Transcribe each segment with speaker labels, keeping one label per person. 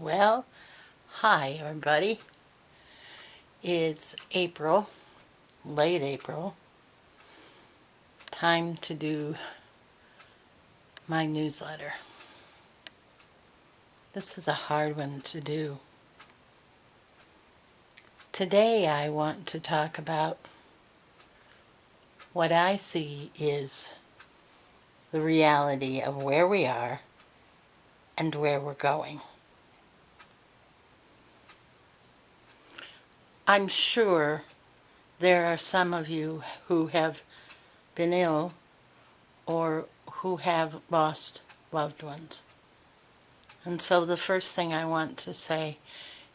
Speaker 1: Well, hi everybody. It's April, late April. Time to do my newsletter. This is a hard one to do. Today I want to talk about what I see is the reality of where we are and where we're going. I'm sure there are some of you who have been ill or who have lost loved ones. And so the first thing I want to say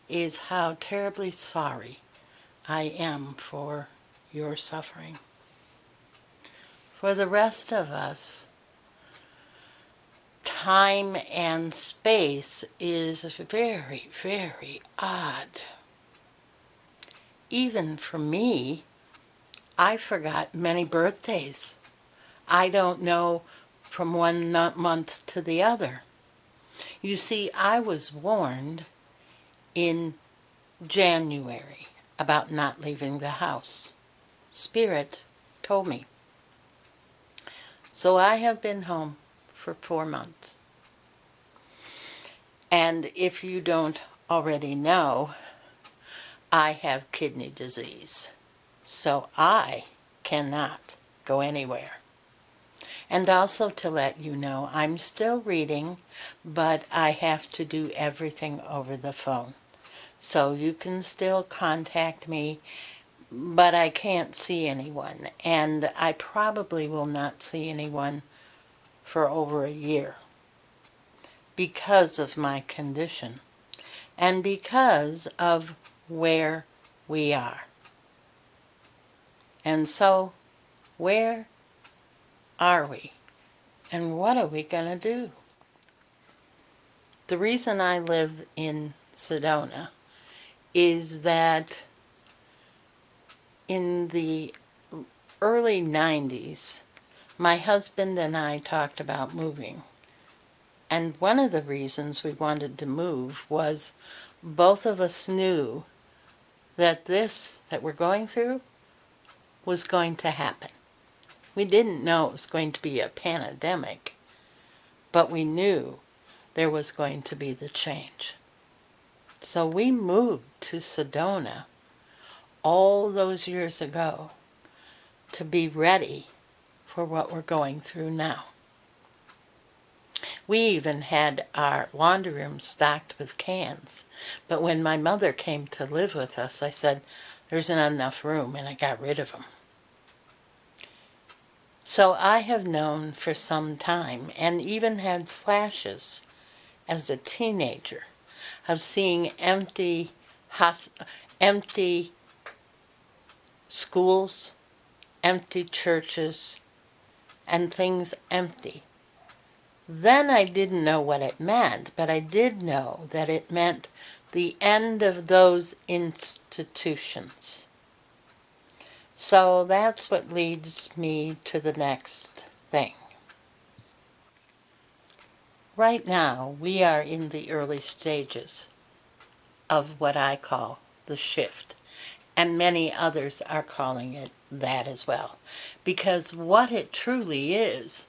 Speaker 1: is how terribly sorry I am for your suffering. For the rest of us, time and space is very, very odd. Even for me, I forgot many birthdays. I don't know from one month to the other. You see, I was warned in January about not leaving the house. Spirit told me. So I have been home for 4 months. And if you don't already know, I have kidney disease. So I cannot go anywhere. And also to let you know, I'm still reading, but I have to do everything over the phone. So you can still contact me, but I can't see anyone. And I probably will not see anyone for over a year because of my condition and because of where we are. And so, where are we? And what are we going to do? The reason I live in Sedona is that in the early 90s, my husband and I talked about moving. And one of the reasons we wanted to move was both of us knew that this that we're going through was going to happen. We didn't know it was going to be a pandemic, but we knew there was going to be the change. So we moved to Sedona all those years ago to be ready for what we're going through now. We even had our laundry room stocked with cans, but when my mother came to live with us, I said, "There's not enough room," and I got rid of them. So I have known for some time, and even had flashes as a teenager, of seeing empty schools, empty churches, and things empty. Then I didn't know what it meant, but I did know that it meant the end of those institutions. So that's what leads me to the next thing. Right now, we are in the early stages of what I call the shift, and many others are calling it that as well, because what it truly is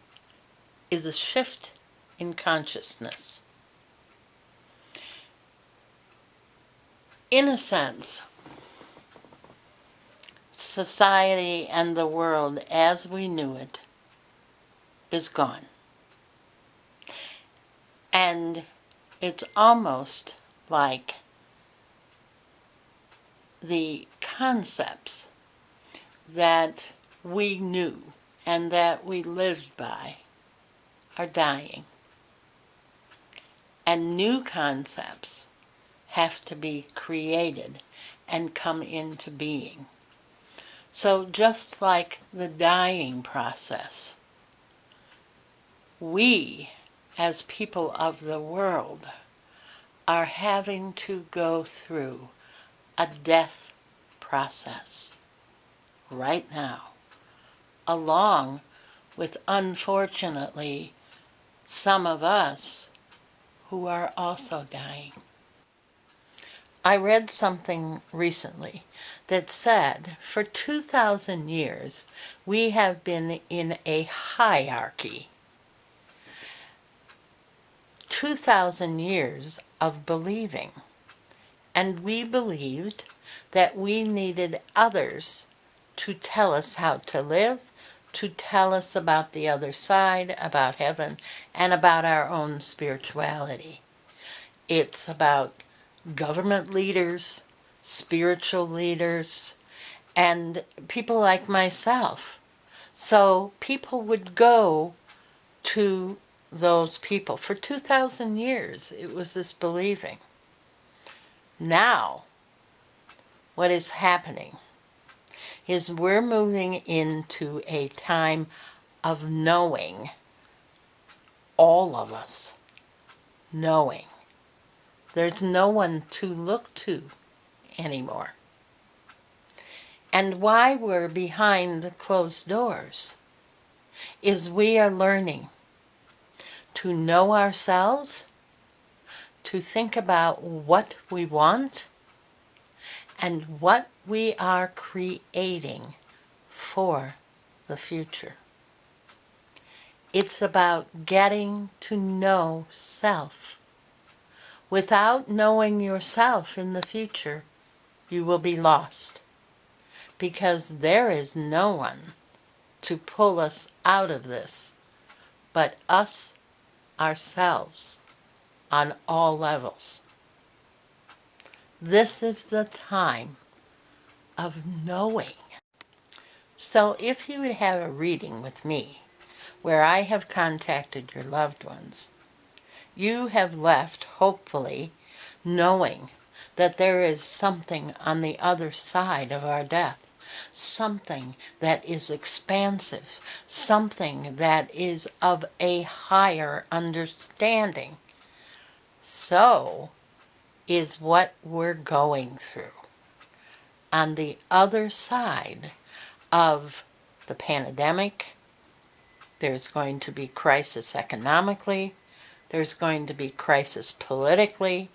Speaker 1: a shift in consciousness. In a sense, society and the world as we knew it is gone. And it's almost like the concepts that we knew and that we lived by are dying. And new concepts have to be created and come into being. So just like the dying process, we, as people of the world, are having to go through a death process right now, along with, unfortunately, some of us who are also dying. I read something recently that said for 2,000 years we have been in a hierarchy. 2,000 years of believing. And we believed that we needed others to tell us how to live, to tell us about the other side, about heaven, and about our own spirituality. It's about government leaders, spiritual leaders, and people like myself. So people would go to those people. For 2,000 years, it was this believing. Now, what is happening is we're moving into a time of knowing, all of us knowing. There's no one to look to anymore. And why we're behind closed doors is we are learning to know ourselves, to think about what we want, and what we are creating for the future. It's about getting to know self. Without knowing yourself in the future, you will be lost, because there is no one to pull us out of this but us, ourselves, on all levels. This is the time of knowing. So if you would have a reading with me where I have contacted your loved ones, you have left, hopefully, knowing that there is something on the other side of our death, something that is expansive, something that is of a higher understanding. So is what we're going through. On the other side of the pandemic, there's going to be crisis economically, there's going to be crisis politically,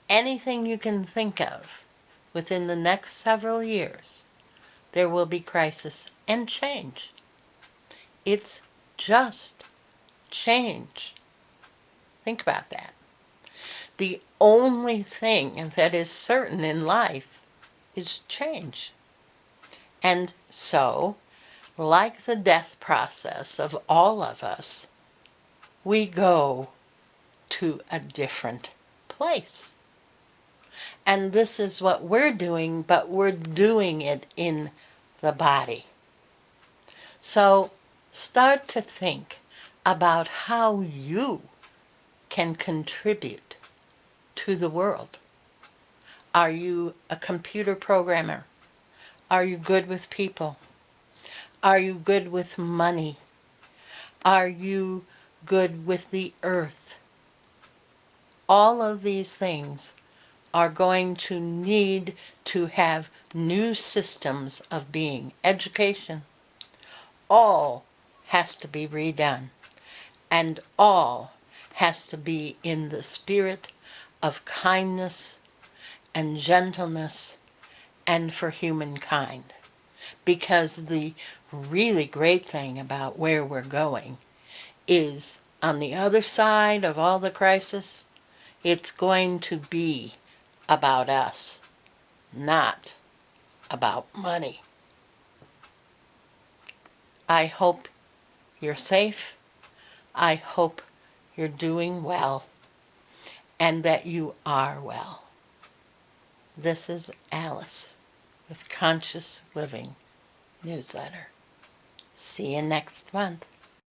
Speaker 1: anything you can think of within the next several years, there will be crisis and change. It's just change. Think about that. The only thing that is certain in life is change. And so, like the death process of all of us, we go to a different place. And this is what we're doing, but we're doing it in the body. So start to think about how you can contribute to the world. Are you a computer programmer? Are you good with people? Are you good with money? Are you good with the earth? All of these things are going to need to have new systems of being. Education, all has to be redone, and all has to be in the spirit of kindness and gentleness and for humankind. Because the really great thing about where we're going is on the other side of all the crisis, it's going to be about us, not about money. I hope you're safe. I hope you're doing well, and that you are well. This is Alice with Conscious Living Newsletter. See you next month.